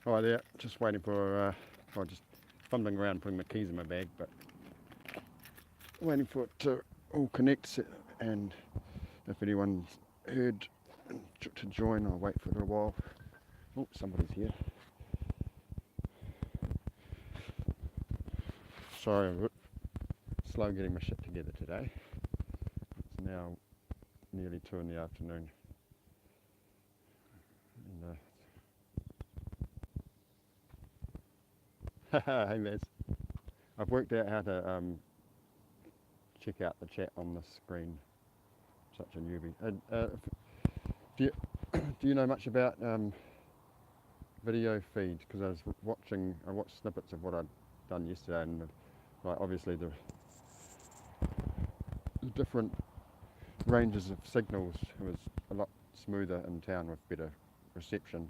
Hi there, just waiting for, just fumbling around putting my keys in my bag, but waiting for it to all connect. And if anyone's heard to join, I'll wait for a little while. Oh, somebody's here. Sorry, I'm a bit slow getting my shit together today. It's now nearly 2 in the afternoon. And, hey Les, I've worked out how to check out the chat on the screen. Such a newbie. Do you, do you know much about video feed? Because I watched snippets of what I'd done yesterday, and like obviously the different ranges of signals. It was a lot smoother in town with better reception.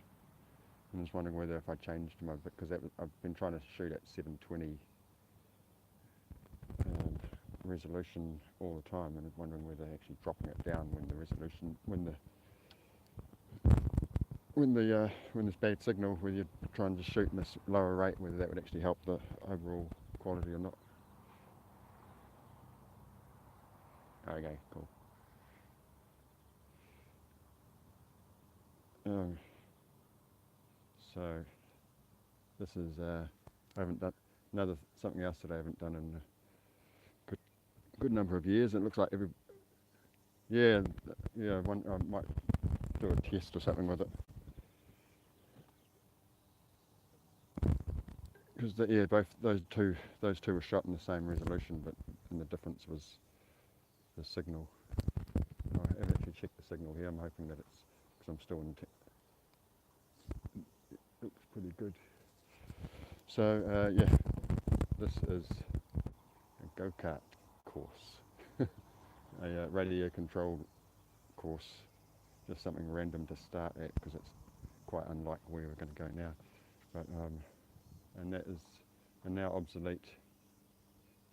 And I was wondering whether if I changed my, because I've been trying to shoot at 720 resolution all the time, and wondering whether actually dropping it down when the resolution, when there's bad signal, whether you're trying to shoot in this lower rate, whether that would actually help the overall quality or not. Okay, cool. So this is I haven't done something else that I haven't done in a good number of years. It looks like yeah, one I might do a test or something with it, because both those two were shot in the same resolution, but and the difference was the signal. I haven't actually checked the signal here. I'm hoping that it's, because I'm still in. It looks pretty good. So yeah, this is a go-kart course, a radio controlled course, just something random to start at because it's quite unlike where we're going to go now. But and that is a now obsolete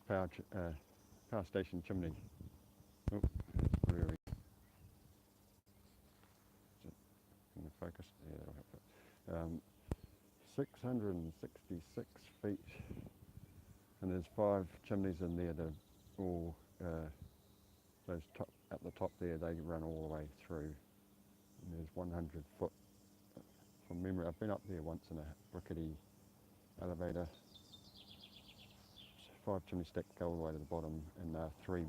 power station chimney. Oh, it's really in the focus. Yeah, that'll help it. 666 feet, and there's 5 chimneys in there that are all those at the top there. They run all the way through. And there's 100 foot from memory. I've been up there once in a rickety elevator. 5 chimneys stacked go all the way to the bottom, and 3.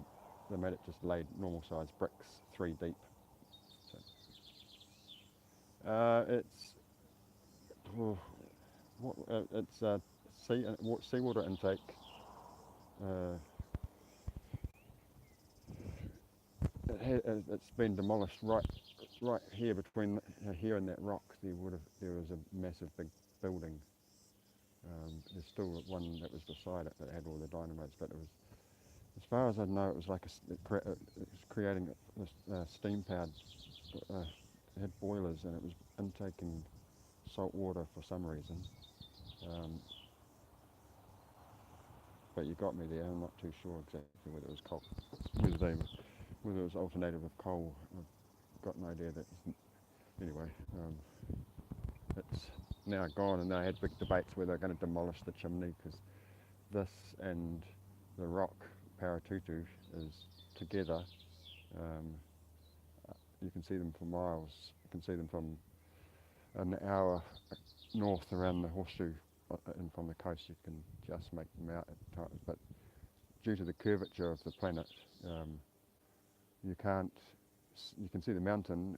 They made it just laid normal size bricks, 3 deep. So, it's seawater intake. It's been demolished right here between here and that rock. There was a massive big building. There's still one that was beside it that had all the dynamos, but it was, as far as I know, it was like it was creating steam powered. It had boilers and it was intaking salt water for some reason. But you got me there. I'm not too sure exactly whether it was coal, whether it was alternated with coal. I've got no idea. Anyway, it's now gone, and they had big debates whether they're going to demolish the chimney, because this and the rock Paritutu is together. You can see them for miles. You can see them from an hour north around the horseshoe, and from the coast you can just make them out at times. But due to the curvature of the planet, you can't. You can see the mountain,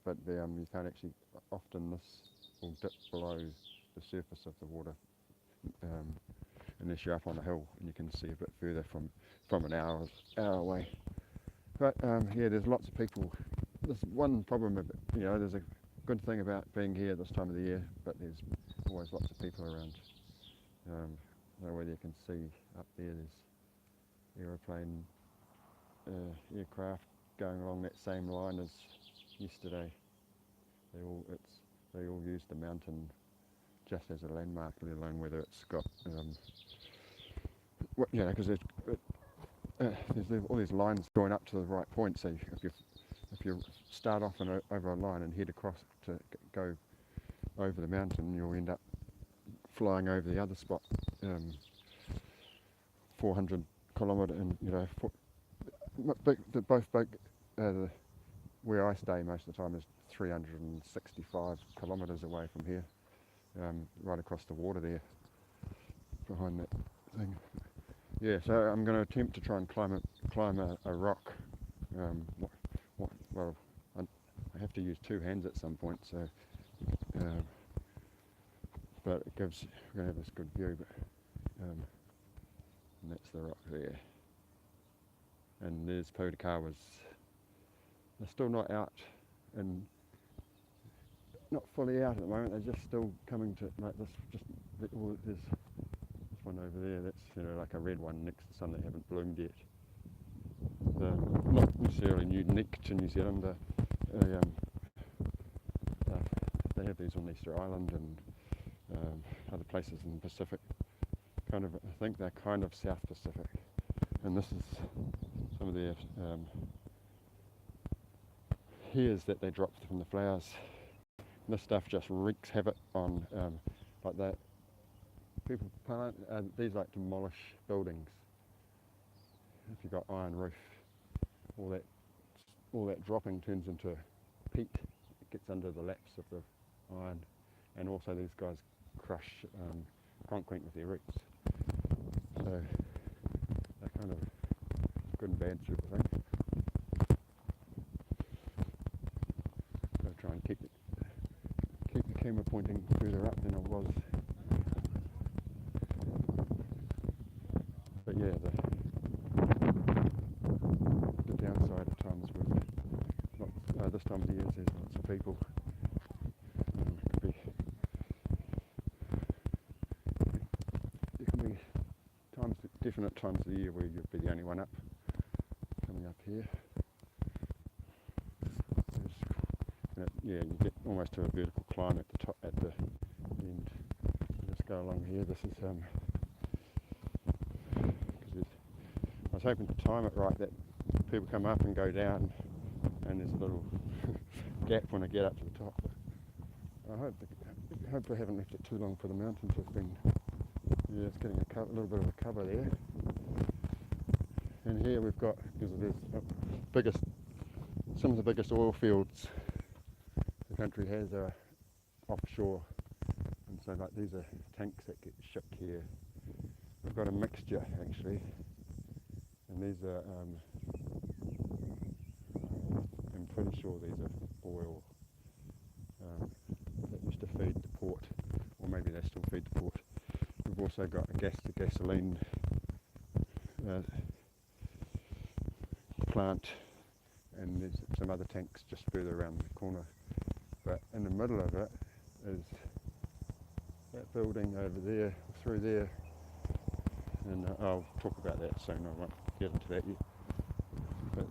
but you can't actually. Often this will dip below the surface of the water, unless you're up on a hill and you can see a bit further from an hour away. But yeah, there's lots of people. There's one problem, there's a good thing about being here this time of the year, but there's always lots of people around. I don't know whether you can see up there, there's aircraft going along that same line as yesterday. They all use the mountain just as a landmark, let alone whether it's got, because there's all these lines going up to the right point. So if you start off over a line and head across to go over the mountain, you'll end up flying over the other spot, 400 kilometre, and they're both big. Where I stay most of the time is 365 kilometres away from here, right across the water there, behind that thing. Yeah, so I'm going to attempt to try and climb a rock. Well, I have to use two hands at some point, so but it gives, we're going to have this good view. But and that's the rock there, and there's Paritutu. They're still not out, and not fully out at the moment. They're just still coming to, like this. There's this one over there. That's like a red one next to some that haven't bloomed yet. They're not necessarily unique to New Zealand. They have these on Easter Island and other places in the Pacific. I think they're kind of South Pacific, and this is some of their hairs that they drop from the flowers. And this stuff just wreaks havoc on like that. People plant these like demolish buildings. If you've got iron roof, all that dropping turns into peat. It gets under the laps of the iron, and also these guys crush concrete with their roots. So they're kind of good and bad sort of thing. So try and keep the camera pointing further up than it was. But yeah, the downside at times with this time of the year is there's lots of people. There can be definite times of the year where you'll be the only one up, coming up here. Yeah, you get almost to a vertical climb at the top, at the end. You just go along here. This is I was hoping to time it right, that people come up and go down, and there's a little gap when I get up to the top. I hope I haven't left it too long for the mountain to have been. Yeah, it's getting a little bit of a cover there. And here we've got, because some of the biggest oil fields the country has are offshore, and so like these are tanks that get shipped here. We've got a mixture actually, and these are I'm pretty sure these are oil that used to feed the port, or maybe they still feed the port. We've also got a gasoline plant, and there's some other tanks just further around the corner. But in the middle of it is that building over there, through there, and I'll talk about that soon. I won't get into that yet. But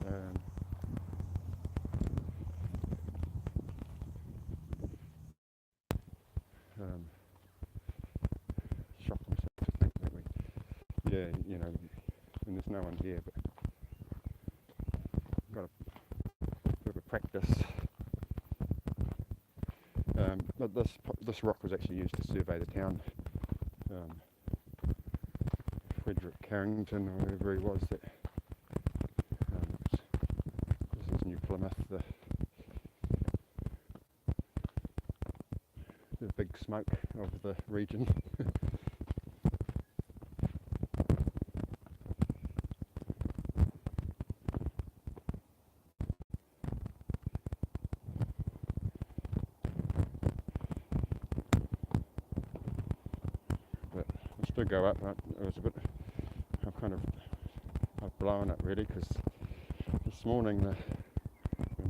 shock myself to think that and there's no one here, but I've got a bit of practice. But this rock was actually used to survey the town. Frederick Carrington, or whoever he was, that this is New Plymouth, the big smoke of the region. To go up, it was a bit, I've blown it really, because this morning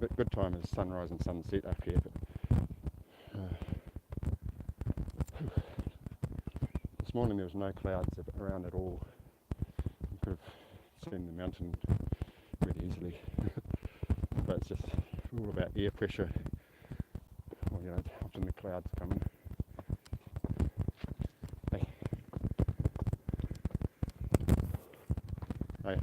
the good time is sunrise and sunset up here, but this morning there was no clouds around at all. You could have seen the mountain really easily. But it's just all about air pressure. Well, often the clouds come in. Hey.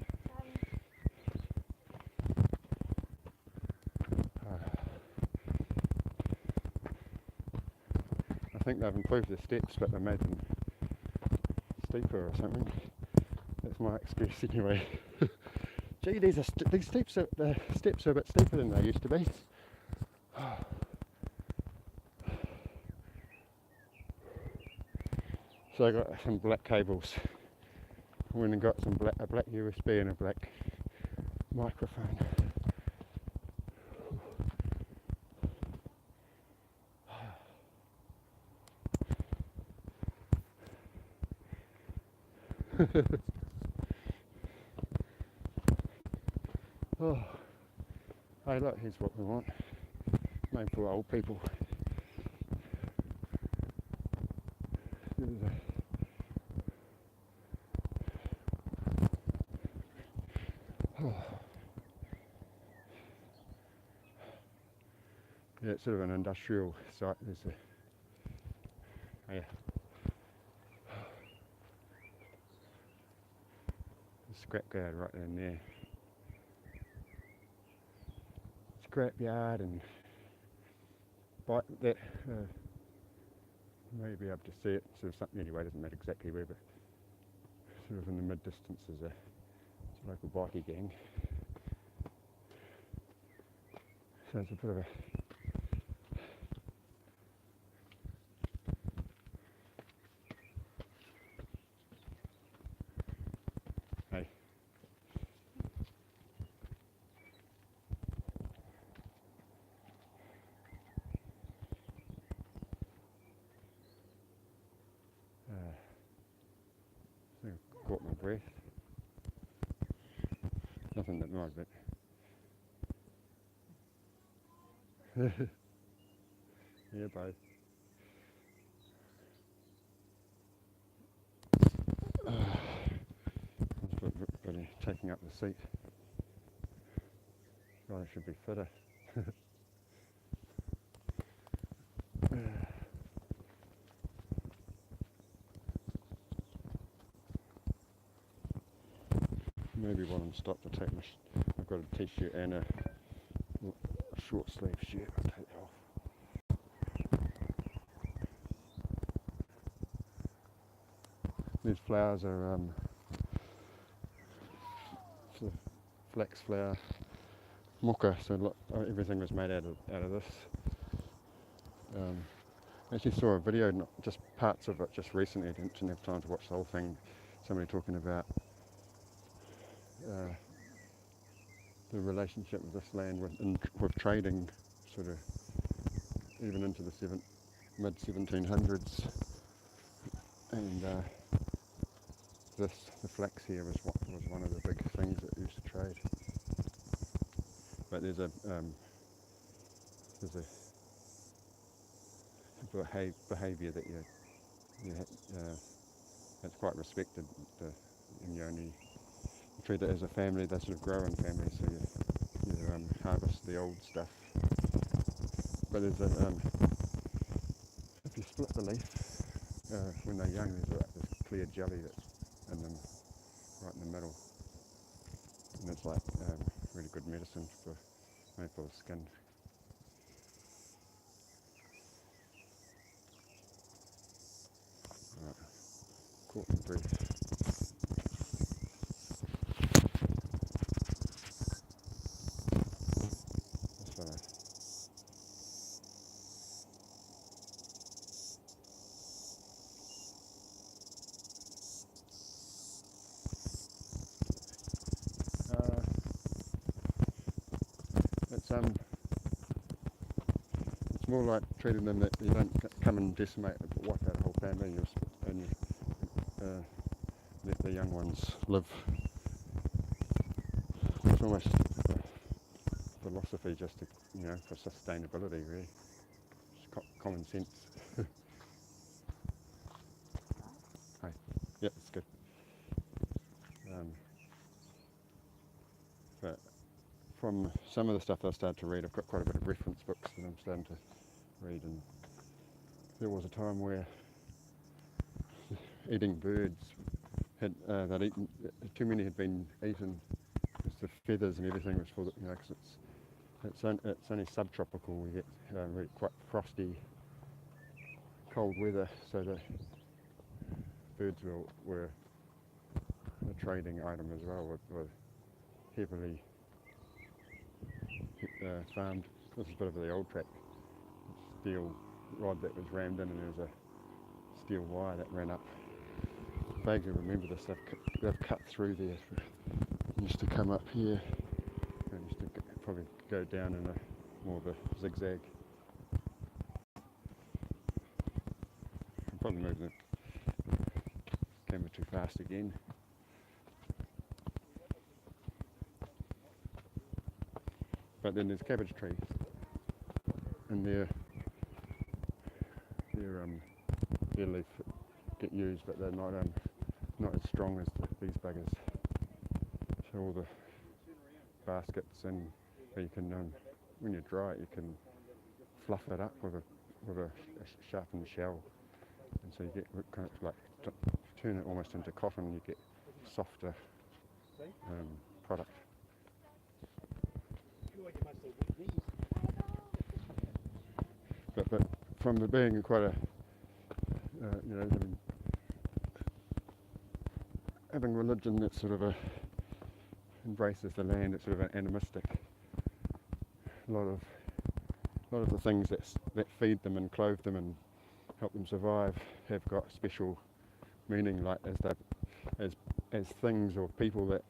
I I think they've improved the steps, but they made them steeper or something. That's my excuse anyway. Gee, these steps are a bit steeper than they used to be. So I got some black cables. I went and got a black USB and a black microphone. Oh, hey look, here's what we want. Made for old people. Yeah, it's sort of an industrial site. There's a scrapyard right in there. Scrapyard and bike that may be able to see it. Sort of something anyway. Doesn't matter exactly where, but sort of in the mid distance is a local bikie gang. So it's a bit of a hey. I think I caught my breath. Nothing that nice, but yeah, both. Really taking up the seat. God, it should be fitter. Maybe while I'm stopped, I'll take I've got a t-shirt and a short sleeve shirt. I'll take that off. These flowers are sort of flax flower mocha, so look, everything was made out of this. I actually saw a video, not just parts of it, just recently. I didn't have time to watch the whole thing. Somebody talking about the relationship with this land with trading, sort of even into the mid 1700s, and the flax here was one of the big things that used to trade. But there's a behaviour that that's quite respected, and you only treat it as a family. They sort of grow in families, so you harvest the old stuff. But there's if you split the leaf when they're young, there's like this clear jelly that's in them, right in the middle, and it's like really good medicine for the skin. Right, caught my breath. It's more like treating them that you don't come and decimate, wipe out a whole family, and you let the young ones live. It's almost a philosophy just to, for sustainability, really. Just common sense. Hey, yeah, it's good. But from some of the stuff I started to read, I've got quite a bit of reference books that I'm starting to read, and there was a time where eating birds they'd eaten too many, had been eaten, because the feathers and everything was full, because it's only subtropical. We get really quite frosty cold weather, so the birds were a trading item as well, were heavily farmed. This is a bit of the old track, steel rod that was rammed in, and there was a steel wire that ran up. I vaguely remember this, they've cut through there. It used to come up here, and used to probably go down in more of a zigzag. I'm probably moving the camera too fast again. But then there's cabbage trees, and their leaf get used, but they're not as strong as these buggers. So all the baskets, and you can when you dry it, you can fluff it up with a sharpened shell, and so you get kind of like turn it almost into cotton. You get softer product. But from the being quite a having religion that sort of embraces the land, it's sort of an animistic. A lot of the things that feed them and clothe them and help them survive have got special meaning, like as things or people that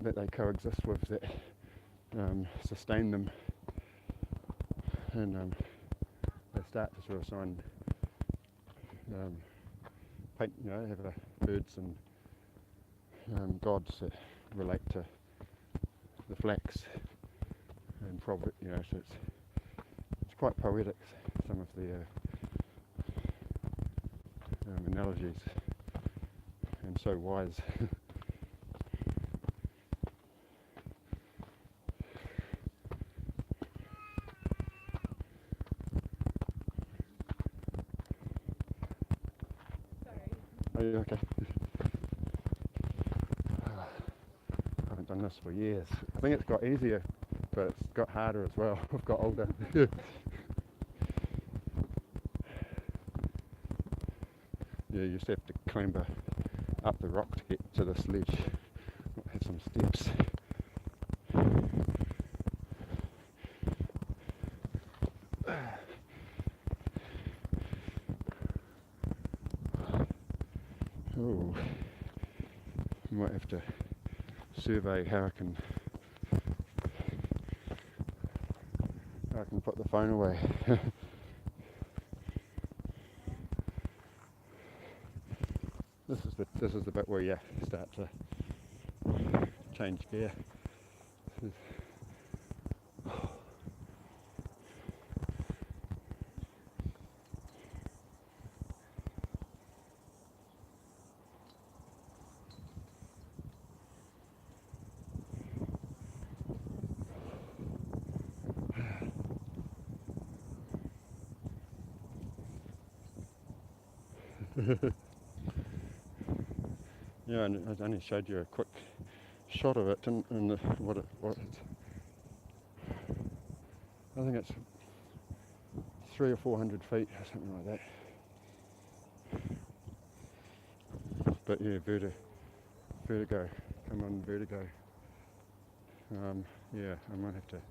they coexist with, that sustain them, and they start to sort of sign paint, have birds and gods that relate to the flax, and probably, so it's quite poetic, some of the analogies, and so wise. Are you okay? I haven't done this for years. I think it's got easier, but it's got harder as well. I've got older. Yeah, you just have to clamber up the rock to get to the sledge. Have some steps. Oh, I might have to survey how I can put the phone away. This is the bit where you start to change gear. Yeah, and I only showed you a quick shot of it, and what it's. I think it's 300 or 400 feet or something like that. But yeah, vertigo. Come on, vertigo. Yeah, I might have to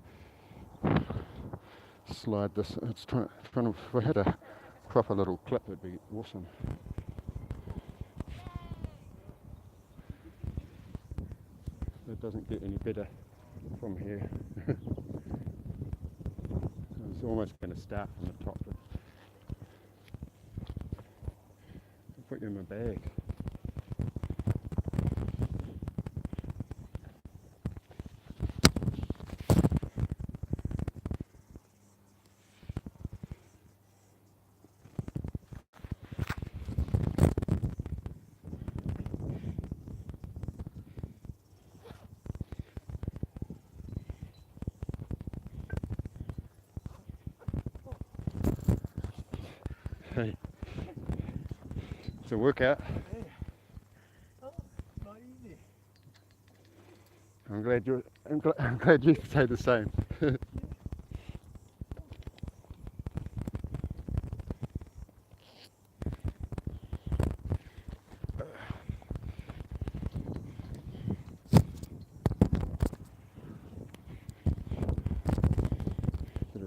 slide this. It's trying to. If I had a proper little clip, it'd be awesome. It doesn't get any better from here. It's almost going to start from the top. I'll put you in my bag. Hey, it's a workout. Yeah. Oh, not easy. I'm glad you say the same.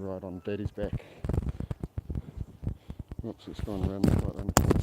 ride on Daddy's back. Oops, it's gone around right around the corner.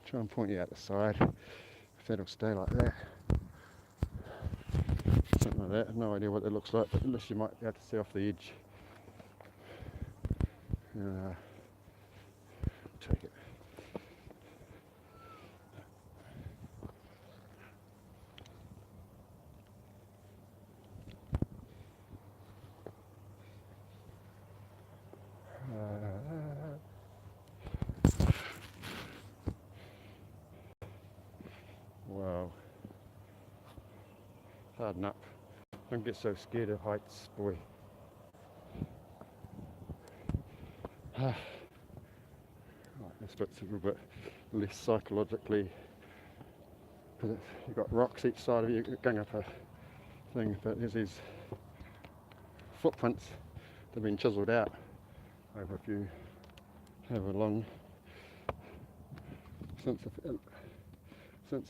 Try and point you out the side, if that'll stay like that. Something like that, no idea what it looks like, but at least you might be able to see off the edge. Take it. Wow. Harden up. Don't get so scared of heights, boy. Right, this bit's a little bit less psychologically, because you've got rocks each side of you going up a thing, but there's these footprints that have been chiselled out over if you have a long, since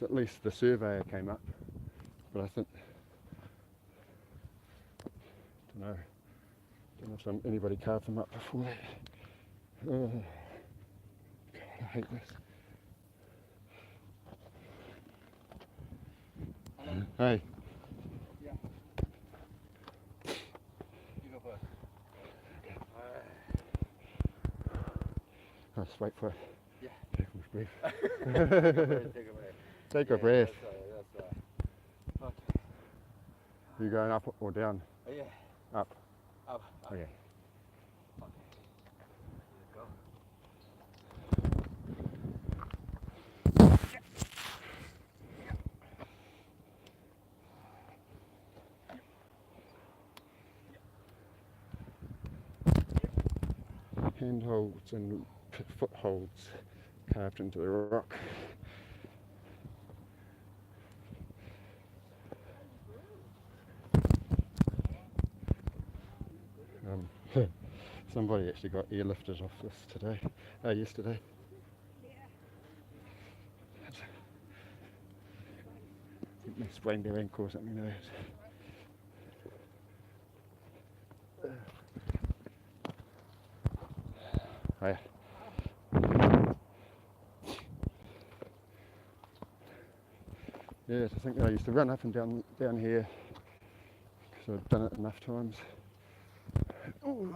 at least the surveyor came up, but I think, don't know if anybody carved them up before that. Oh, God, I hate this. Hello? Hey. Yeah. You go first. I'll just wait for it. Yeah. Take a breath. Take a breath. Take a breath. That's right. Okay. Are you going up or down? Yeah. Up. Up. Okay. Okay. Let's go. Handholds and footholds carved into the rock. Somebody actually got airlifted off this yesterday. I think they sprained their ankle or something like that. Hiya. Yes, I think I used to run up and down here because I've done it enough times. Ooh.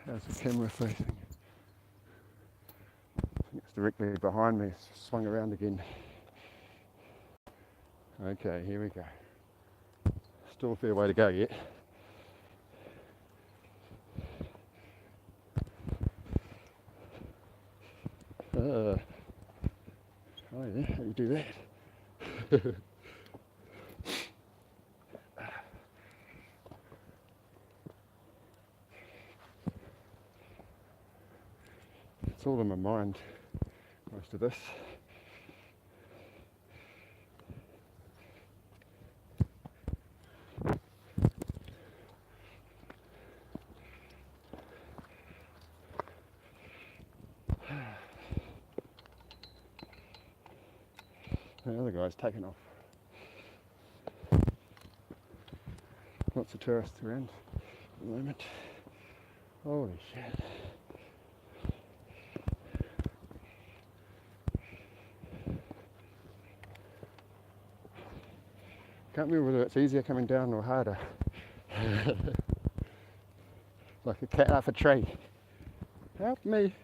How's the camera facing? I think it's directly behind me. It's swung around again. Okay, here we go. Still a fair way to go yet. Oh yeah, how do you do that? It's all in my mind, most of this. The other guy's taken off. Lots of tourists around at the moment. Holy shit. Can't remember whether it's easier coming down or harder. Like a cat off a tree. Help me.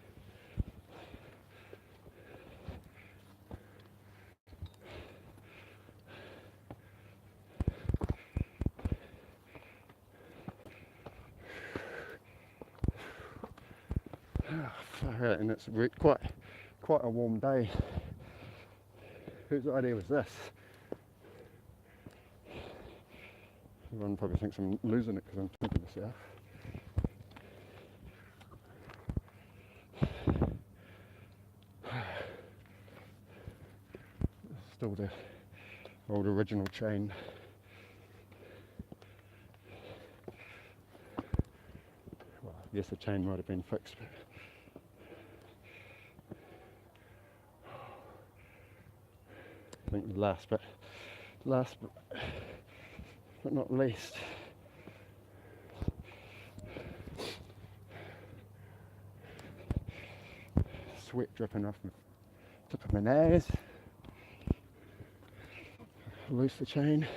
And it's quite a warm day. Whose idea was this? Everyone probably thinks I'm losing it because I'm thinking this out. Still the old original chain. Well, I guess the chain might have been fixed, but I think last but not least, sweat dripping off the tip of my nose. Loose the chain.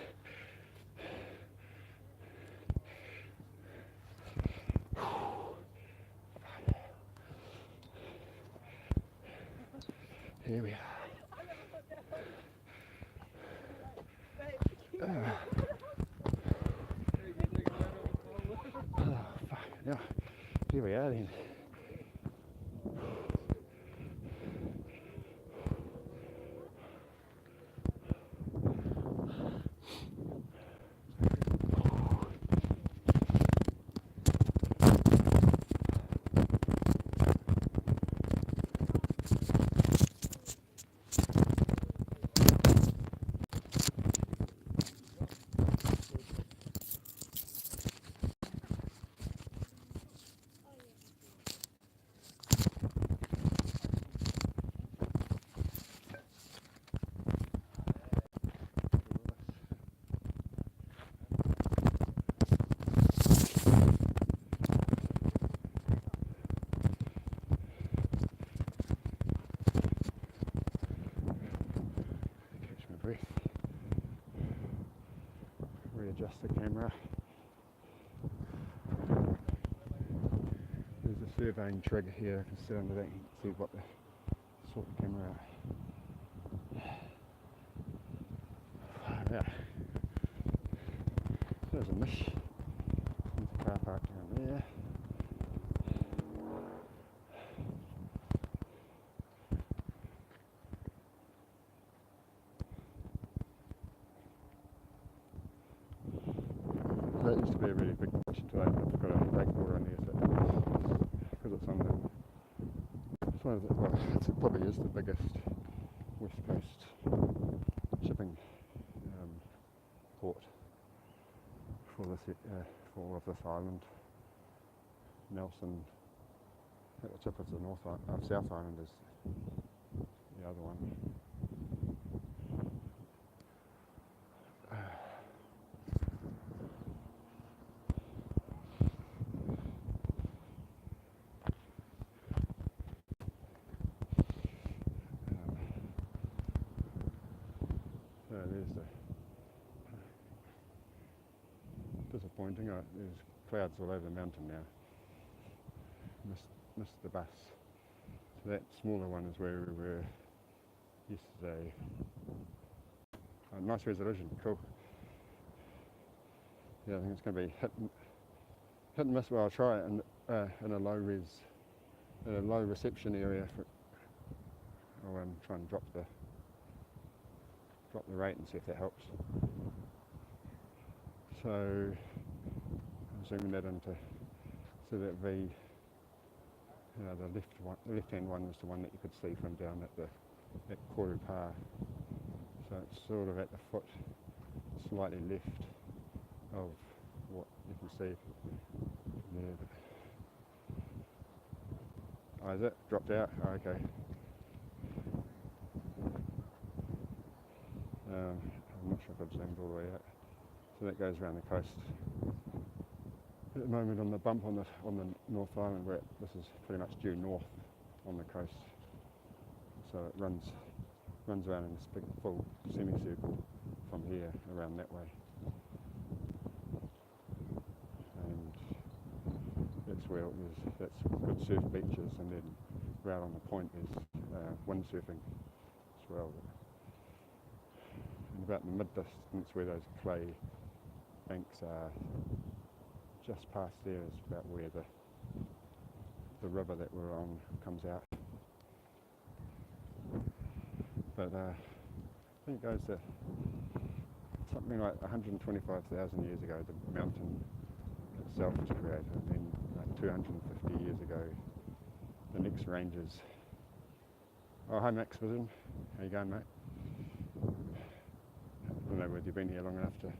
Here we are. Oh, fuck. Yeah. Here we are then. Catch my breath. Readjust the camera. There's a surveying trigger here. I can sit under that and see what the sort of camera out. Yeah. There's a mish. There's a car park down there. That used to be a really big kitchen today, but I've got a breakwater in there, so because it's on the, it's one of the, well, it probably is the biggest west coast shipping port for this for all of this island. Nelson at the tip of the South Island is the other one. So there's the disappointing. There's clouds all over the mountain now. Missed the bus. So that smaller one is where we were yesterday. Oh, nice resolution, cool. Yeah, I think it's going to be hit and miss. Well, I'll try it in a low reception area. I'll try and drop the rate and see if that helps. So I'm zooming that into, so that the left-hand one was the one that you could see from down at Korupā. So it's sort of at the foot, slightly left of what you can see there. Oh, is it dropped out? Oh, okay. I'm not sure if I've zoomed all the way out. So that goes around the coast. At the moment on the bump on the North Island, where this is pretty much due north on the coast. So it runs around in this big full semicircle from here around that way. And that's where that's good surf beaches, and then right on the point is windsurfing as well. And about in the mid-distance where those clay banks are, just past there is about where the river that we're on comes out. But I think it goes to something like 125,000 years ago, the mountain itself was created, and then like 250 years ago, the next ranges. Oh, hi Max Vision. How you going, mate? I don't know whether you've been here long enough to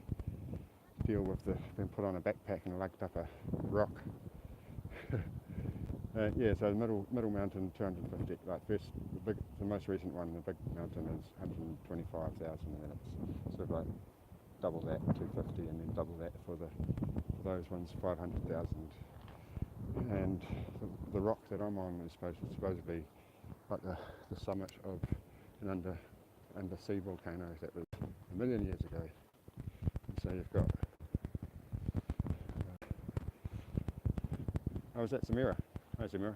deal with been put on a backpack and lugged up a rock. Yeah, so the middle mountain, 250, like the most recent one, the big mountain is 125,000, and then it's sort of like double that, 250, and then double that for those ones, 500,000. And the rock that I'm on is supposedly like the summit of an undersea volcano that was 1 million years ago. And so you've got oh, is that Samira? Hi Samira.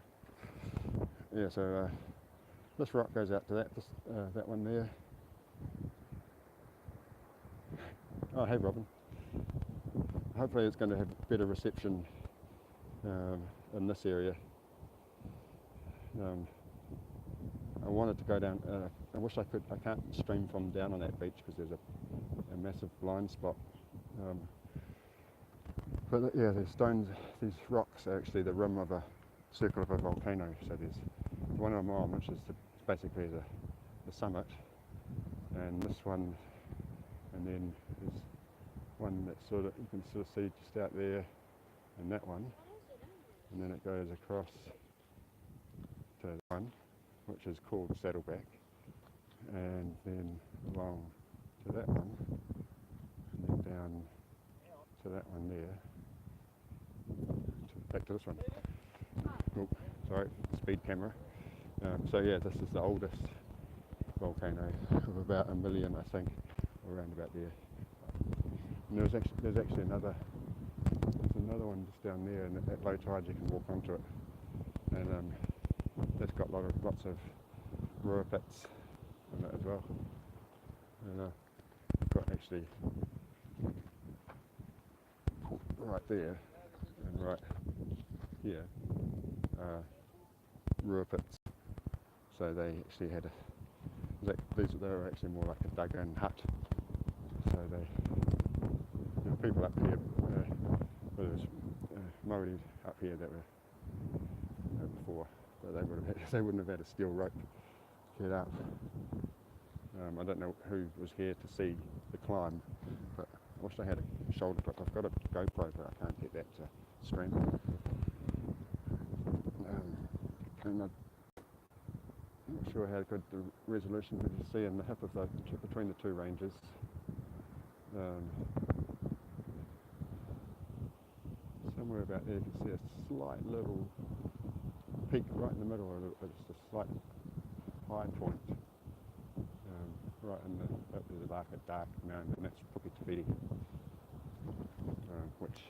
Yeah, so this rock goes out to that one there. Oh, hey Robin. Hopefully it's going to have better reception in this area. I wanted to go down, I wish I could, I can't stream from down on that beach because there's a massive blind spot. But yeah, these rocks are actually the rim of a circle of a volcano. So there's one I'm on, which is basically the summit, and this one, and then there's one that you can sort of see just out there, and that one, and then it goes across to that one, which is called Saddleback, and then along to that one, and then down to that one there, back to this one. Oh, sorry, speed camera. So yeah, this is the oldest volcano of about 1 million, I think, or around about there. And there's actually another one just down there, and at low tide you can walk onto it, and that's got lots of rua pits in it as well. And I've got actually right there and right here rua pits. So they actually had they were actually more like a dug-in hut. So people up here, there was Maori up here that were before, but they wouldn't have had a steel rope to get up. I don't know who was here to see the climb, but I wish I had a shoulder clip. I've got a GoPro, but I can't get that to stream. And I'm not sure how good the resolution is to see in the hip of between the two ranges. Somewhere about there you can see a slight little peak right in the middle, or just a slight high point. Right in up there's like a dark mountain, and that's Puketawhiri, which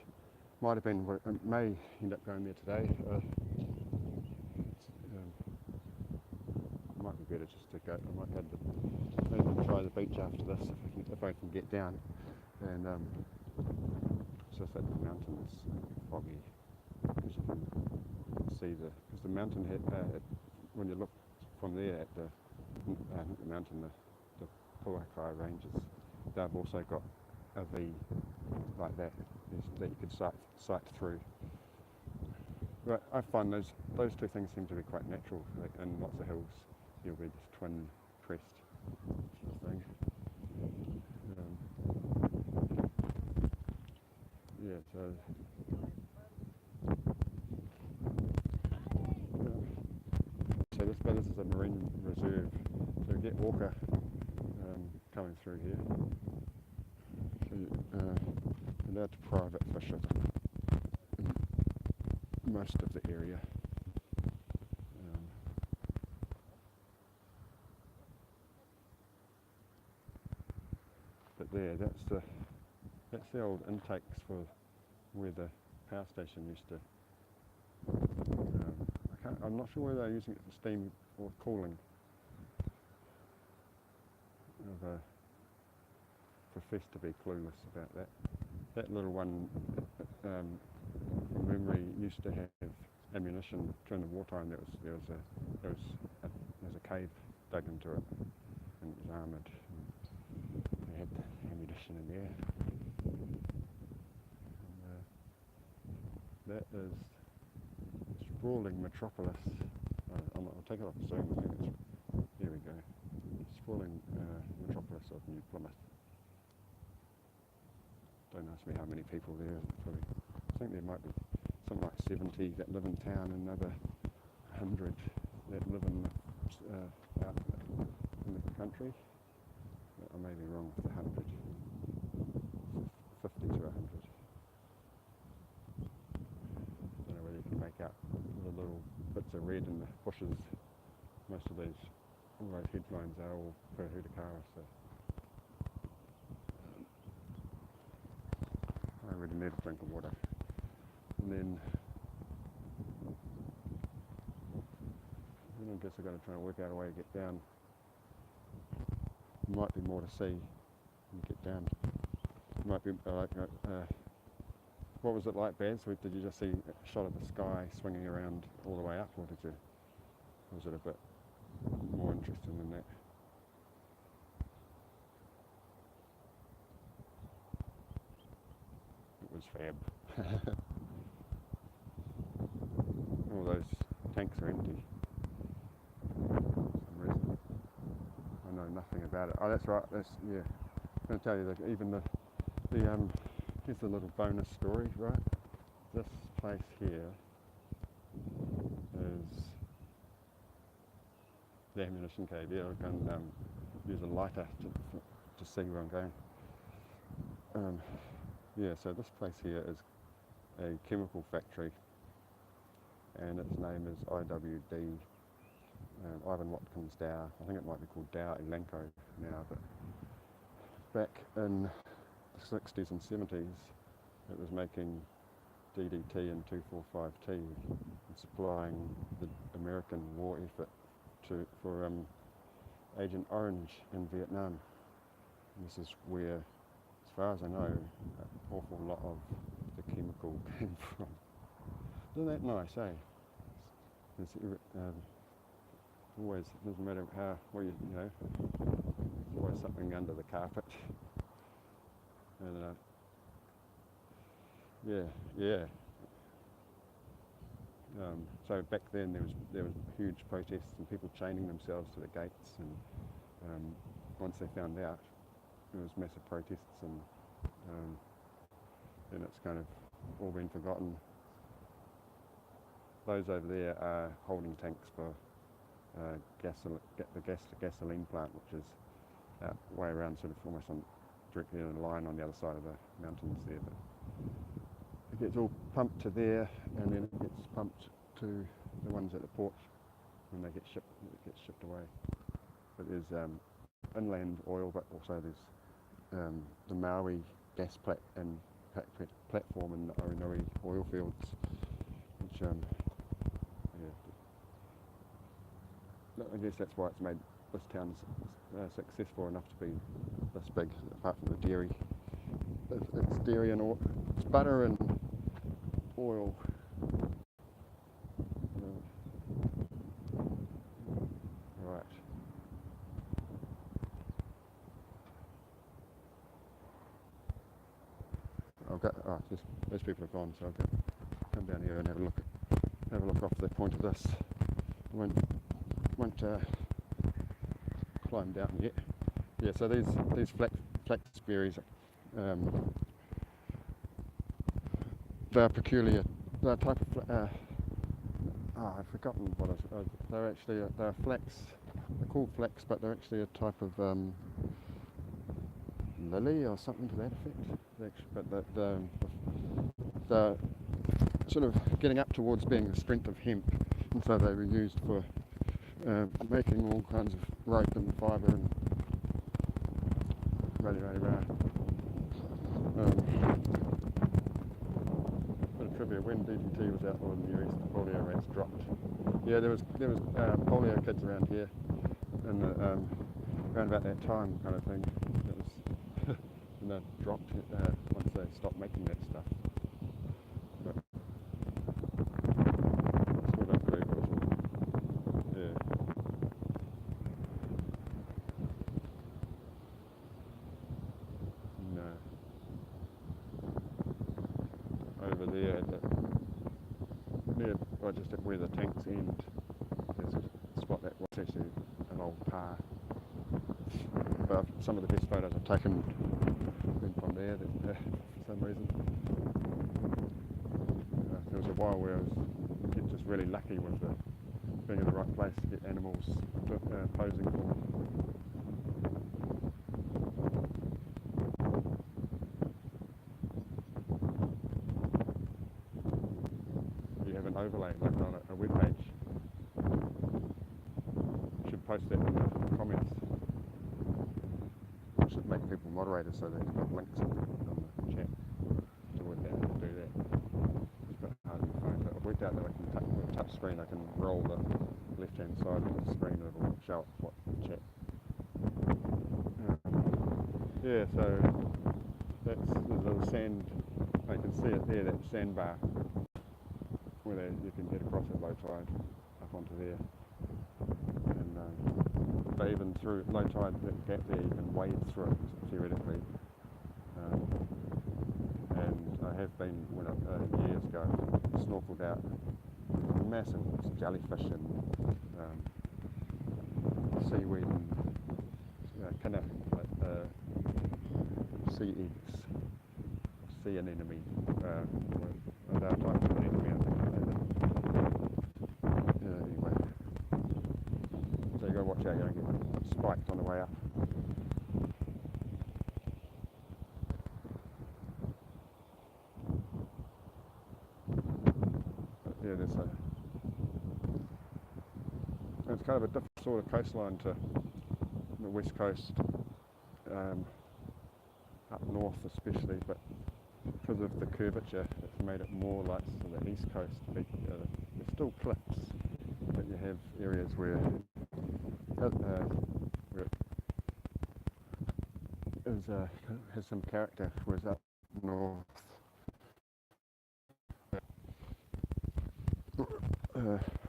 might have been, may end up going there today. Might be better just to go. I might go to maybe try the beach after this if I can get down. And it's just that the mountain is foggy, because you can see because the mountain when you look from there at the mountain, the Puakai ranges, they've also got a V like that that you could sight through. But I find those two things seem to be quite natural, like in lots of hills. You'll be this twin crest sort of thing. Yeah, so this is a marine reserve. So you get orca coming through here. So you're allowed to private fish it in most of the area. But there, that's the old intakes for where the power station used to. I'm not sure whether they're using it for steam or cooling. Profess to be clueless about that. That little one, from memory, used to have ammunition during the wartime. There was a cave dug into it, and it was armoured. They had ammunition in there. And, that is sprawling metropolis. I'll take it off the zoom. I think it's, here we go. Sprawling metropolis of New Plymouth. Don't ask me how many people there. Probably, I think there might be something like 70 that live in town, and another 100 that live out in the country. I may be wrong with the 100. 50 to 100. I don't know whether you can make out the little bits of red in the bushes. Most of all those headlines are all per Hurikara, so I really need a drink of water. And then I guess I've got to try and work out a way to get down. There might be more to see when you get down. It might be what was it like, Baz? Did you just see a shot of the sky swinging around all the way up, or was it a bit more interesting than that? It was fab. All those tanks are empty for some reason. I know nothing about it. Oh, that's right. Yeah. I'm going to tell you that even here's a little bonus story, right? This place here is the ammunition cave. Yeah, I can use a lighter to see where I'm going. Yeah, so this place here is a chemical factory, and its name is IWD, Ivan Watkins Dow. I think it might be called Dow Elanco now, but back in the 60s and 70s, it was making DDT and 2,4,5-T and supplying the American war effort for Agent Orange in Vietnam. And this is where, as far as I know, an awful lot of the chemical came from. Isn't that nice, eh? It's always, doesn't matter how, well, you know, there's always something under the carpet. And yeah. So back then there was huge protests and people chaining themselves to the gates, and once they found out, there was massive protests, and then it's kind of all been forgotten. Those over there are holding tanks for the gasoline plant, which is way around, sort of almost directly in a line on the other side of the mountains there. But it gets all pumped to there, and then it gets pumped to the ones at the port when they get shipped. It gets shipped away. But there's inland oil, but also there's the Maui gas platform in the Orinoi oil fields, which I guess that's why it's made this town successful enough to be this big. Apart from the dairy, it's dairy and oil, it's butter and oil. Right. I'll go. Those people are gone, so I'll come down here and have a look off the point of this. I won't climb down yet. Yeah, so these flaxberries, they're peculiar. They're a type of I've forgotten what it is. They're actually they're flax. They're called flax, but they're actually a type of lily or something to that effect. But they're sort of getting up towards being a strength of hemp, and so they were used for making all kinds of rope and fibre and bit of trivia: when DDT was outlawed in the US, the polio rates dropped. Yeah, there was polio kids around here, and around about that time, kind of thing. It was and they dropped once they stopped making that stuff. But where the tanks end, there's a spot that was actually an old par. But some of the best photos I've taken been from there for some reason. There was a while where I was just really lucky with being in the right place to get animals posing for me. You have an overlay like on a web page. You should post that in the comments. You should make people moderators so that you've got links on the chat to work out how to do that. It's a bit hard on the phone, but I've worked out that I can with a touch screen I can roll the left hand side of the screen and it'll show up what chat. Yeah, so there's a little sand, I can see it there, that sandbar where you can get across at low tide up onto there. And but even through low tide, that gap there, you can wade through it theoretically. And I have been, years ago, snorkeled out massive jellyfish and seaweed and kinda sea eggs, sea anemone, other types of anemone, I think. Anyway, so you got to watch out, you don't get spiked on the way up. But yeah, it's kind of a different sort of coastline to the west coast, up north especially, but because of the curvature it's made it more like the east coast. There's still cliffs, but you have areas where it has some character, whereas up north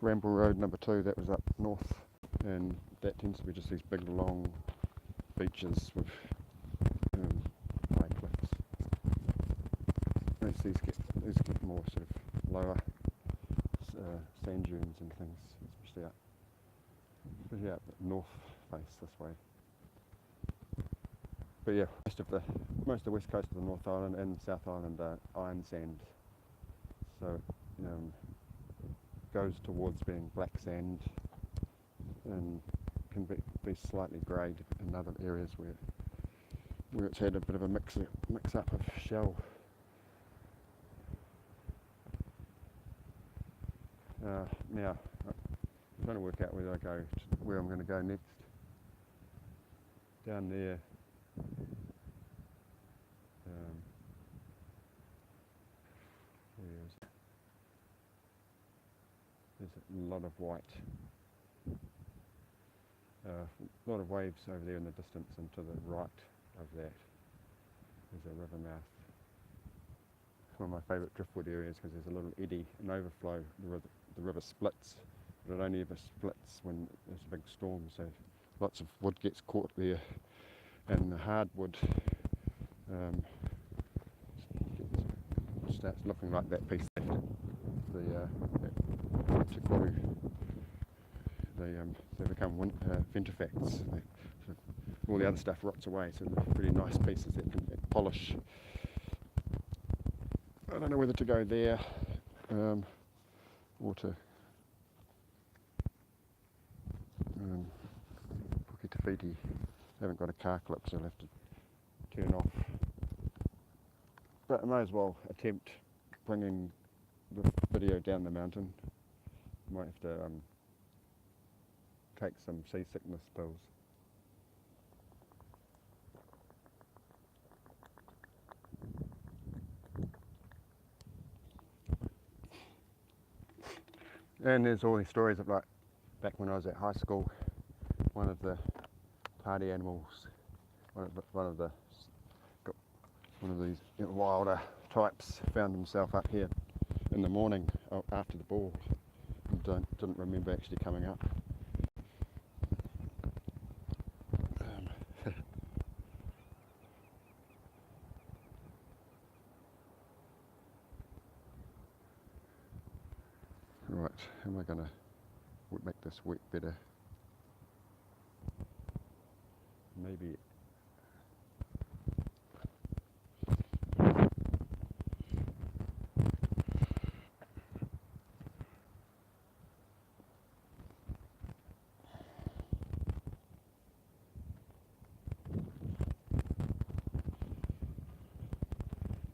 Ramble Road number 2, that was up north, and that tends to be just these big long beaches with high cliffs. Whereas these get more sort of lower sand dunes and things, especially up the north face this way. But yeah, most of the west coast of the North Island and South Island are iron sand, so goes towards being black sand and can be slightly grey in other areas where it's had a bit of a mix up of shell. Now I'm trying to work out where I'm going to go next. Down there, there's a lot of white, a lot of waves over there in the distance, and to the right of that there's a river mouth. It's one of my favourite driftwood areas because there's a little eddy, an overflow. The river splits, but it only ever splits when there's a big storm, so lots of wood gets caught there, and the hardwood starts looking like that piece left, the Tikuru. They become ventifacts. All the other stuff rots away, so they're pretty nice pieces that can polish. I don't know whether to go there or to Puketawhiti. I haven't got a car clip, so I'll have to turn off. But I may as well attempt bringing the video down the mountain. Might have to take some seasickness pills. And there's all these stories of, like, back when I was at high school, one of the party animals, one of these wilder types found himself up here in the morning after the ball. Didn't remember actually coming up. Right, am am I going to make this work better? Maybe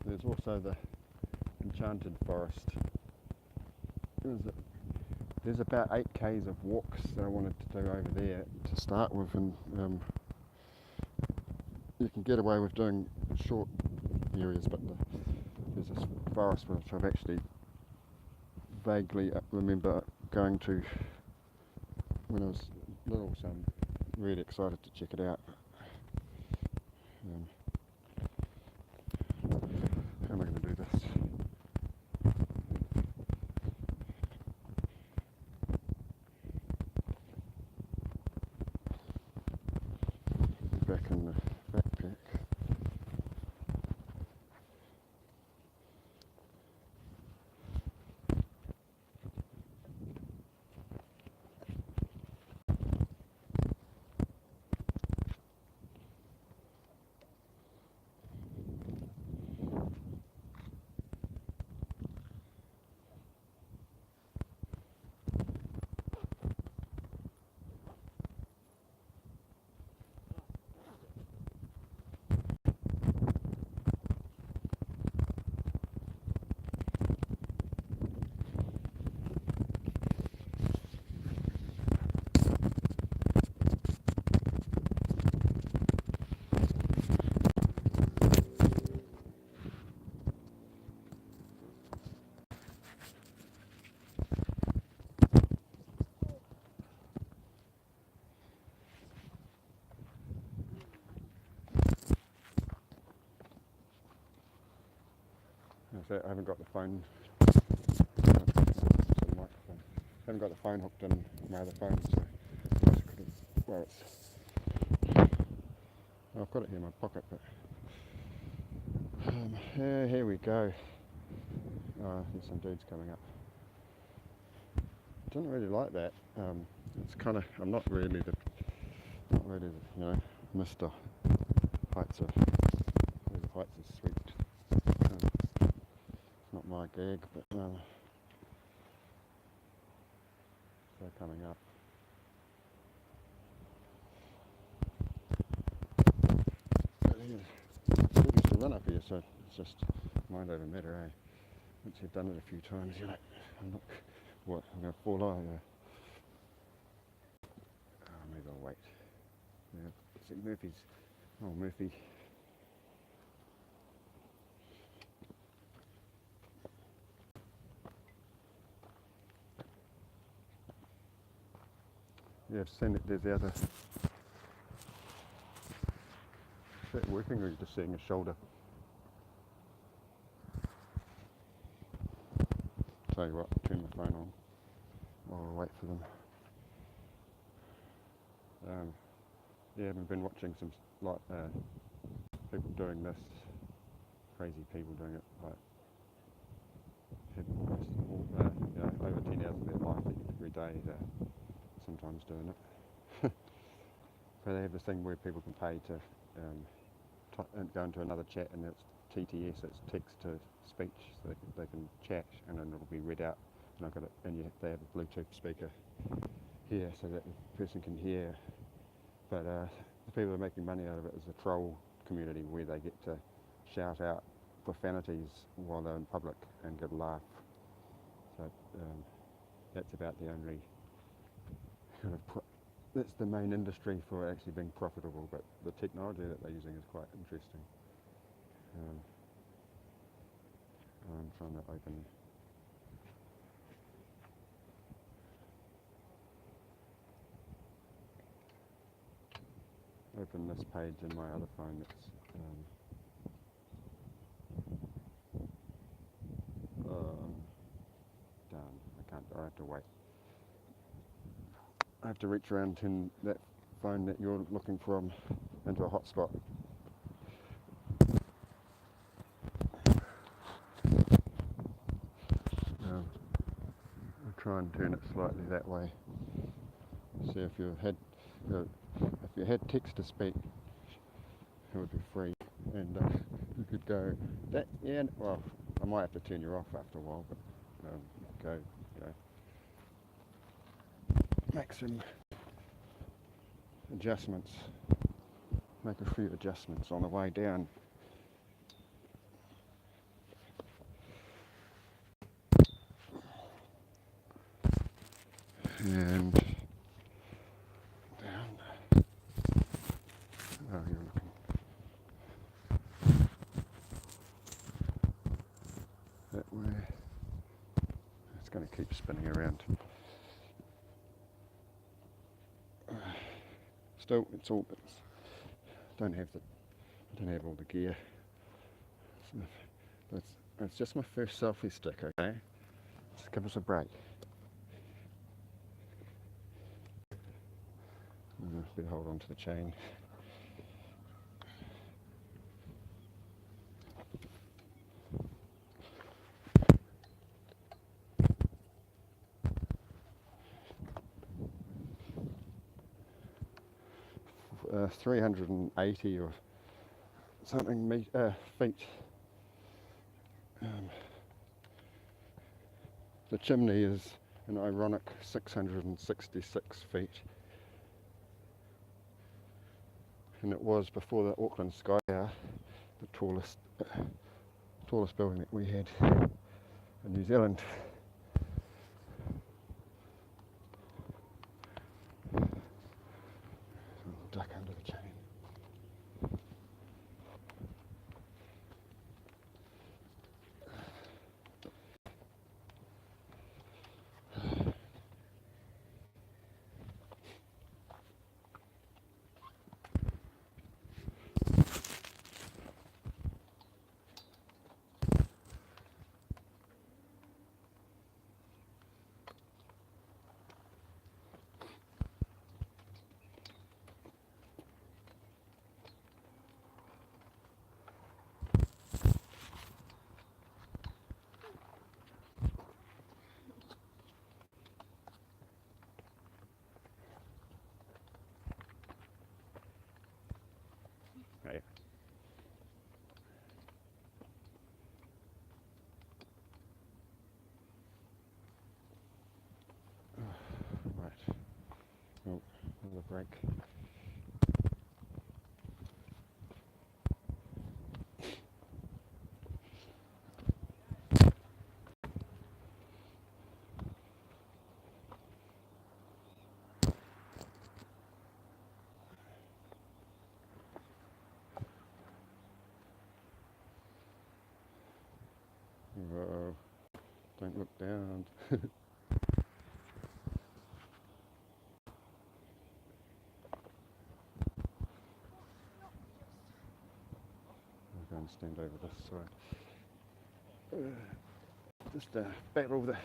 there's also the enchanted forest. There's about 8 k's of walks that I wanted to do over there to start with, and you can get away with doing short areas, but there's this forest which I've actually vaguely remember going to when I was little, so I'm really excited to check it out. How am I going to do this? Back in the backpack. I haven't got the phone. Microphone. I haven't got the phone hooked in my other phone, so well, I've got it here in my pocket, but here we go. There's some dudes coming up. Didn't really like that. It's kind of. I'm not really the Mr. Heights of sweet. Not my gig, but they're coming up. I used to run up here, so it's just mind over matter, eh? Once you've done it a few times, you're like, I'm going to fall out. Maybe I'll wait. Yeah, see Murphy's. Oh, Murphy. Yeah, I've seen it. There's the other. Is that working, or are you just seeing a shoulder? Tell you what, I'll turn the phone on while I wait for them. I've been watching some people doing this. Crazy people doing it, like over 10 hours of their life every day. They're sometimes doing it. But they have this thing where people can pay to go into another chat, and it's TTS, it's text to speech, so they can chat, and then it'll be read out. And I've got it, and they have a Bluetooth speaker here, so that the person can hear. But the people that are making money out of it is the troll community, where they get to shout out profanities while they're in public and get a laugh. So that's about the only kind of that's the main industry for actually being profitable, but the technology that they're using is quite interesting. I'm trying to open this page in my other phone. That's done. I have to wait. I have to reach around to that phone that you're looking from into a hotspot. try and turn it slightly that way. See if you had text to speak, it would be free, and you could go that. Yeah, well, I might have to turn you off after a while, but go. Make some adjustments. Make a few adjustments on the way down. And down. Oh, you're looking. That way. It's going to keep spinning around. Still, it's all. I don't have all the gear. It's just my first selfie stick. Okay, just give us a break. Better hold on to the chain. Uh, 380 or something feet. The chimney is an ironic 666 feet. And it was, before the Auckland Sky Tower, the tallest building that we had in New Zealand. Duck under the chain. Right. Right. Oh, another break. Whoa. Don't look down. I'll go and stand over this side. Just battle the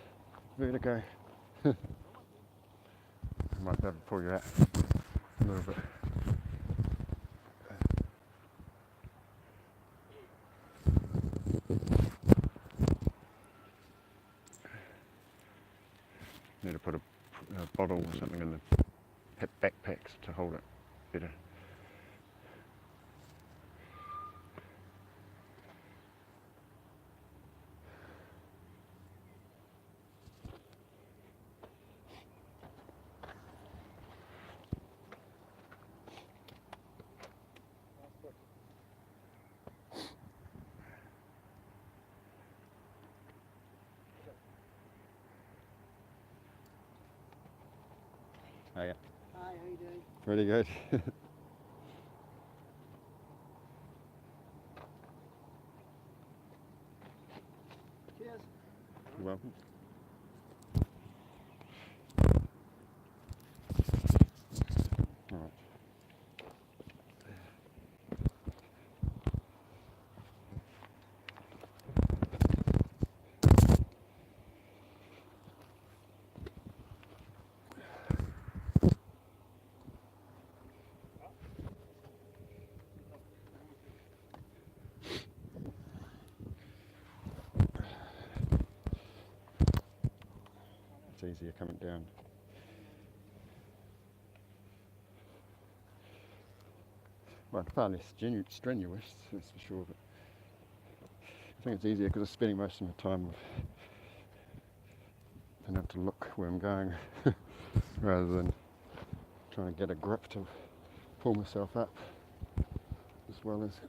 vertigo. I might be able to pull you out a little bit. Need to put a bottle or something in the backpacks to hold it better. Oh yeah. Hi, how you doing? Pretty good. Cheers. You're welcome. All right. easier coming down. Well, far less strenuous, that's for sure, but I think it's easier because I'm spending most of my time with I don't have to look where I'm going rather than trying to get a grip to pull myself up as well as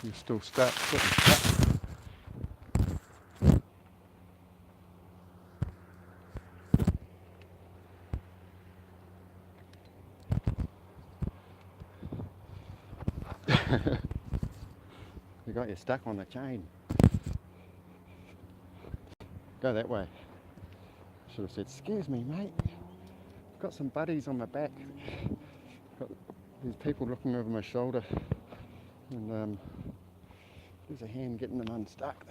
you still start sitting stuck. You got you stuck on the chain. Go that way. Should have said, excuse me mate, I've got some buddies on my back. Got these people looking over my shoulder and there's a hand getting them unstuck.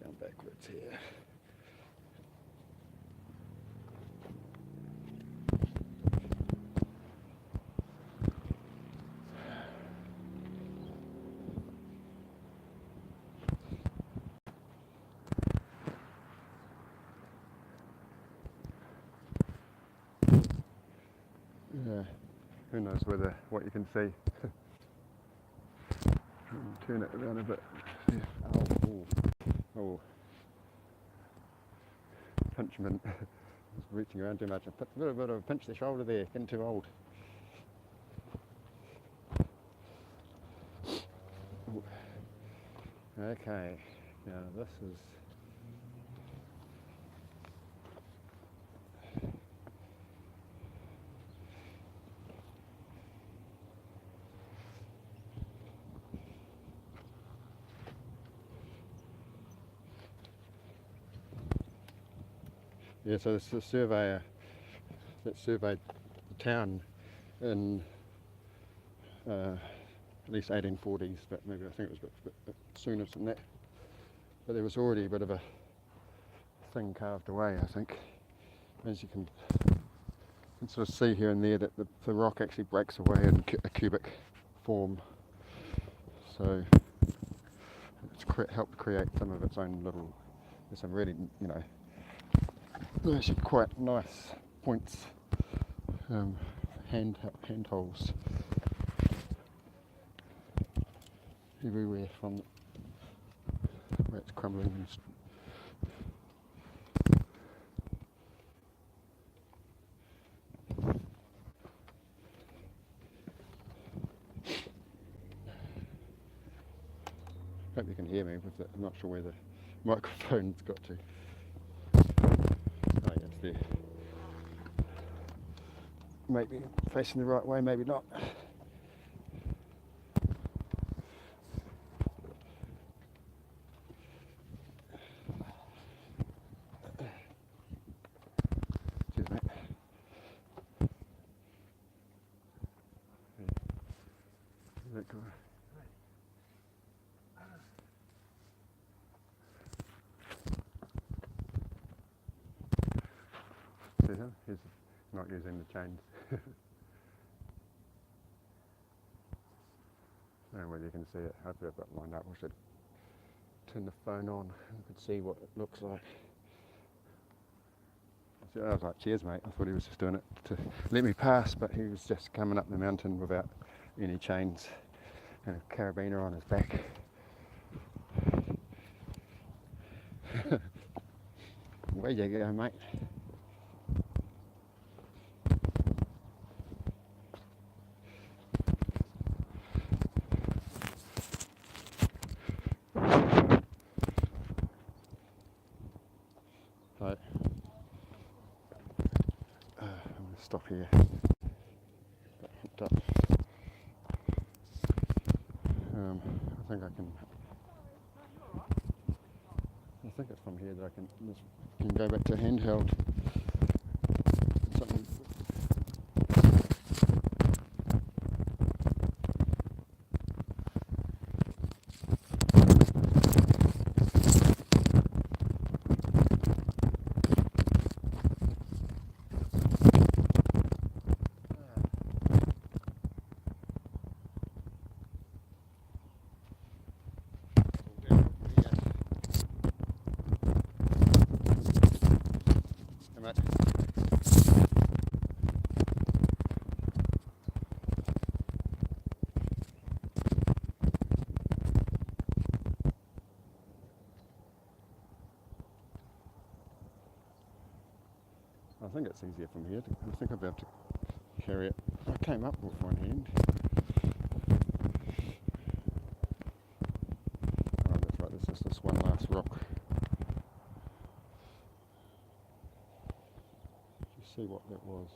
Down backwards here. Yeah, who knows what you can see. Turn it around a bit. Yeah. Oh. Pinchman. Just reaching around too much. I put a little bit of a pinch the shoulder there, getting too old. Ooh. Okay, now this is yeah, so this is a surveyor that surveyed the town in at least 1840s, but maybe I think it was a bit sooner than that. But there was already a bit of a thing carved away, I think. As you can sort of see here and there that the rock actually breaks away in a cubic form. So it's helped create some of its own little, there's some really, actually quite nice points, hand holes everywhere from where it's crumbling and hope you can hear me with it. I'm not sure where the microphone's got to. Oh yeah, it's there. Maybe facing the right way, maybe not. Cheers, mate. Is that cool? See him? He's not using the chains. I don't know whether you can see it. Hopefully I've got it lined up. I should turn the phone on and you can see what it looks like. So I was like, cheers mate. I thought he was just doing it to let me pass, but he was just coming up the mountain without any chains and a carabiner on his back. Where you go, mate? Right. I'm going to stop here. Got hooked up. I think it's from here that I can go back to handheld. Something. think it's easier from here. I think I'll be able to carry it. I came up with one hand. Oh, that's right, there's just this one last rock. You see what that was.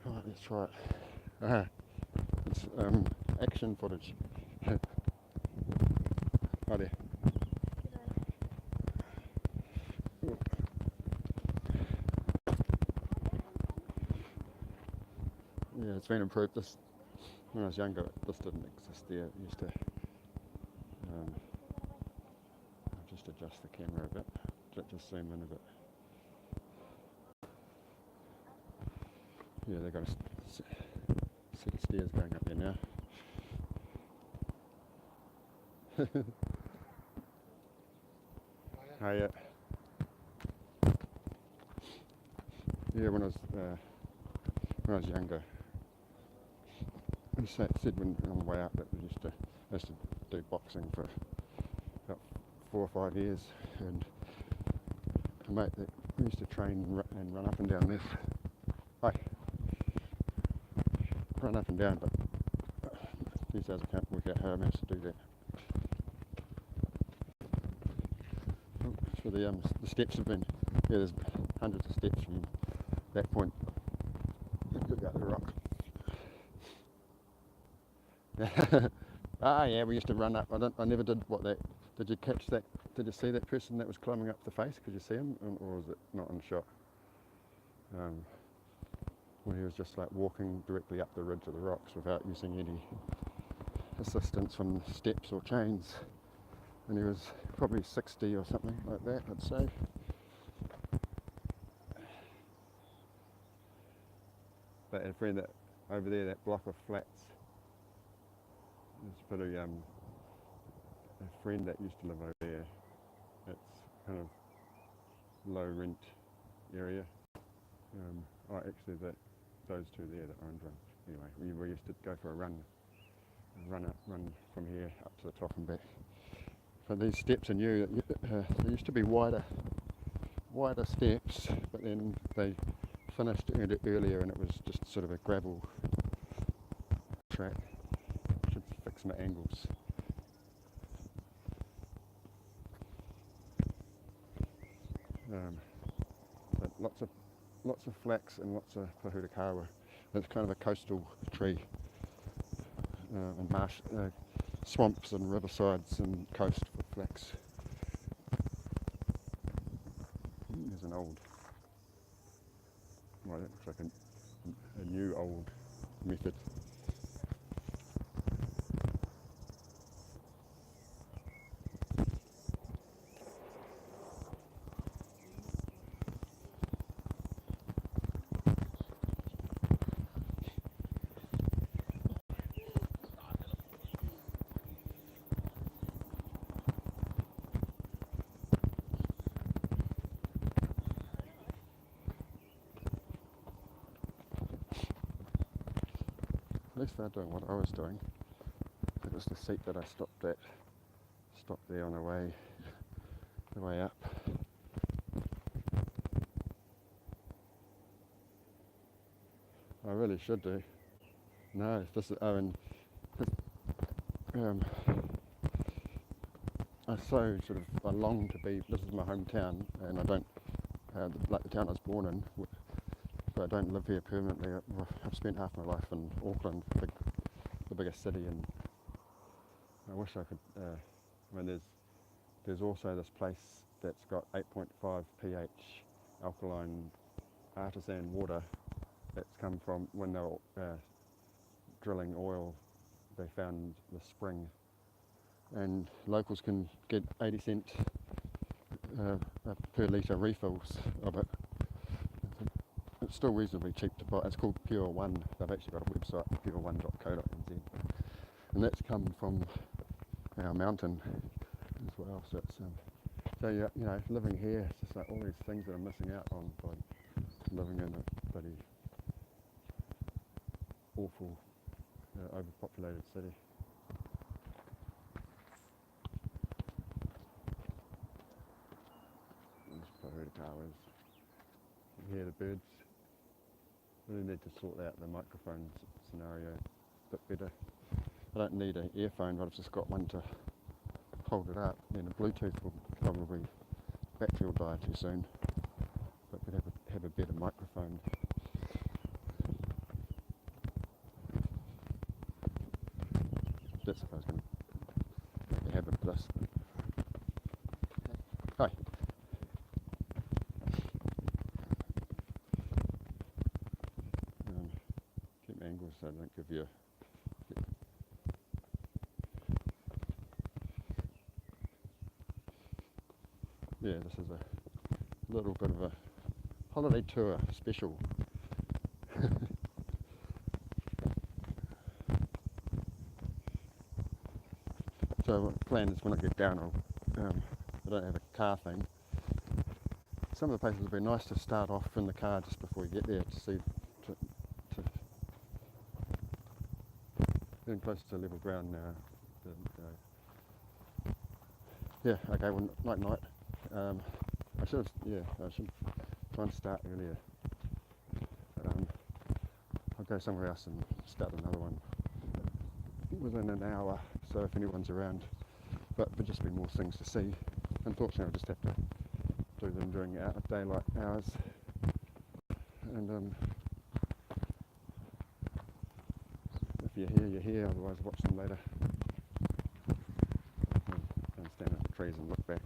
Right, let's try it. It's action footage. Hi there. Yeah, it's been improved. This, when I was younger, this didn't exist there. It used to I'll just adjust the camera a bit. Just zoom in a bit. Yeah, they've got a set of stairs going up there now. Hey, yeah, when I was younger, I said when on the way up that I used to do boxing for about 4 or 5 years, and a mate that we used to train and run up and down this. Hi. Run up and down, but these days I can't work out how I managed to do that. So the steps have been, yeah, there's hundreds of steps from that point. Look out the rock. Ah, yeah, we used to run up. I never did what that. Did you catch that? Did you see that person that was climbing up the face? Could you see him, or was it not in shot? When he was just like walking directly up the ridge of the rocks without using any assistance from steps or chains, and he was probably 60 or something like that, I'd say. But a friend that over there, that block of flats, it's pretty a friend that used to live over there. It's kind of low rent area. Actually those two there, the orange one. Anyway, we used to go for a run from here up to the top and back. But these steps are new. There used to be wider steps, but then they finished earlier, and it was just sort of a gravel track. Should fix my angles. But lots of flax and lots of pahurakawa. It's kind of a coastal tree, and marsh, swamps and riversides and coast for flax. There's an old, well, that looks like a new old method. At least they're doing what I was doing. It was the seat that I stopped there on the way up. I really should do. No, this is, I long to be, this is my hometown, and I don't, like the town I was born in, but I don't live here permanently. I've spent half my life in Auckland, the biggest city, and I wish I could, there's also this place that's got 8.5 pH alkaline artisan water that's come from when they were drilling oil. They found the spring, and locals can get 80 cent per litre refills of it. It's still reasonably cheap to buy. It's called Pure One. They've actually got a website, pure1.co.nz, and that's come from our mountain as well. So it's living here, it's just like all these things that I'm missing out on by living in a bloody awful overpopulated city. This Paritutu Rock is. You hear the birds. Really need to sort out the microphone scenario a bit better. I don't need an earphone, but I've just got one to hold it up. And the Bluetooth will probably, battery will die too soon. But we'd have a better microphone. That's if I was going to have a plus. Hi. Keep my angles so I don't give you a... Yeah, this is a little bit of a holiday tour special. So what the plan is when I get down, I don't have a car thing. Some of the places would be nice to start off in the car just before you get there to see, to getting close to level ground now. Yeah, okay, well, night. I should try and start earlier. But, I'll go somewhere else and start another one within an hour, so if anyone's around. But there'll just be more things to see. Unfortunately, I'll just have to do them during out of daylight hours. And if you're here, you're here. Otherwise, watch them later. And stand in the trees and look back.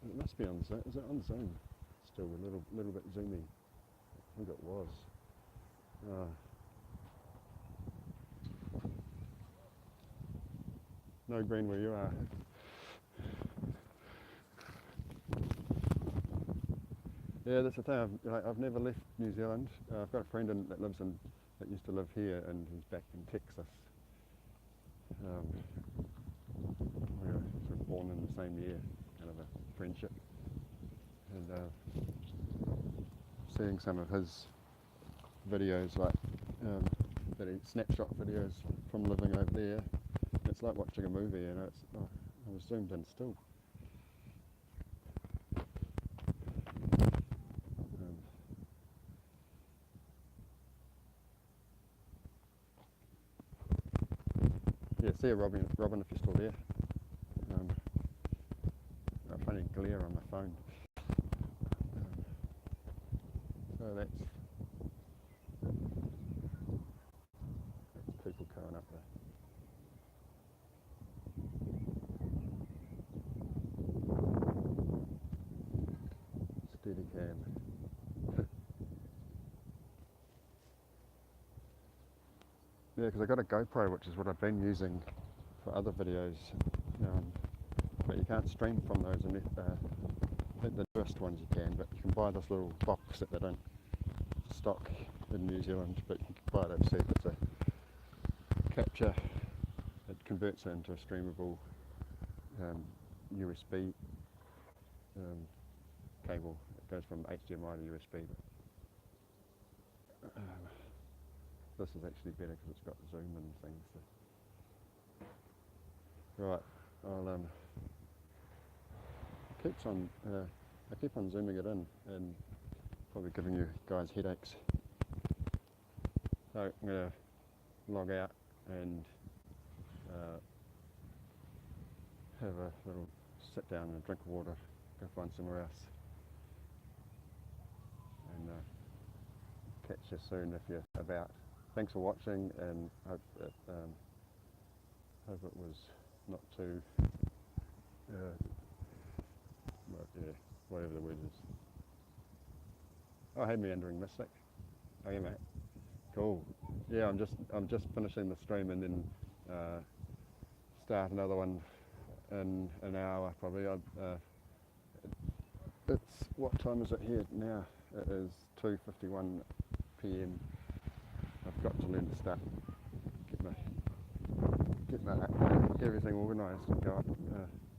It must be on Zoom. Is it on Zoom? Still a little bit zoomy. I think it was. No green where you are. Yeah, that's the thing. I've never left New Zealand. I've got a friend that used to live here, and he's back in Texas. We were sort of born in the same year, kind of a friendship. And seeing some of his videos, like snapshot videos from living over there, it's like watching a movie. You know, I was zoomed in still. Yeah, see you, Robin, if you're still there. A funny glare on my phone. So that's people coming up there. Steady cam. Yeah, because I got a GoPro, which is what I've been using for other videos, but you can't stream from those. And I think the newest ones you can, but you can buy this little box that they don't stock in New Zealand, but you can buy it overseas. It's a capture. It converts it into a streamable USB cable. It goes from HDMI to USB. This is actually better because it's got zoom and things. So. Right, I'll I keep on zooming it in and probably giving you guys headaches. So I'm going to log out and have a little sit down and drink water, go find somewhere else, and catch you soon if you're about. Thanks for watching, and hope it was not too, whatever the word is. Oh, hey, meandering mystic. Oh yeah, mate. Cool. Yeah, I'm just finishing the stream and then start another one in an hour probably. It's, what time is it here now? It is 2:51 p.m. I've got to learn to start, get my everything organised and go up,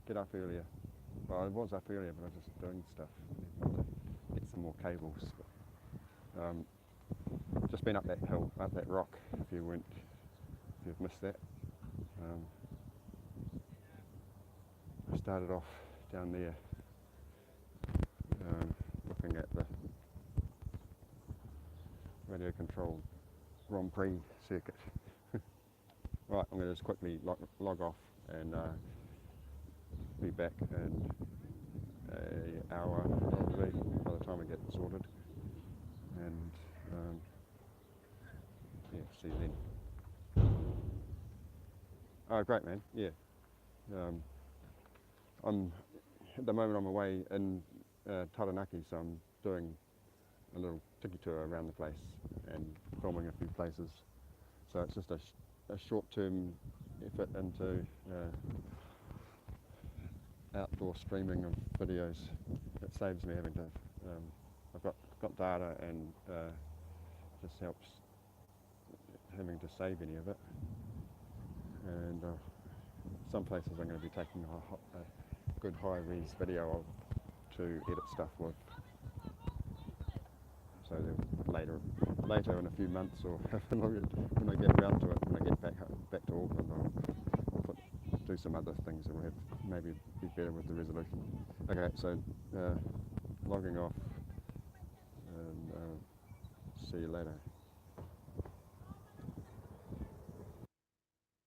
get up earlier. Well, I was up earlier, but I was just doing stuff. I need to get some more cables. But, just been up that hill, up that rock. If you've missed that, I started off down there, looking at the radio-controlled Grand Prix circuit. Right, I'm going to just quickly log off and be back in an hour probably by the time I get sorted, and yeah, see you then. Oh, great, man. Yeah, I'm at the moment I'm away in Taranaki, so I'm doing a little tiki tour around the place and filming a few places. So it's just a short-term effort into outdoor streaming of videos. It saves me having to. I've got data, and just helps having to save any of it. And some places I'm going to be taking a good high-res video of to edit stuff with. So later in a few months, or when I get around to it, when I get back to Auckland, I'll do some other things that will maybe be better with the resolution. Okay, so logging off, and see you later.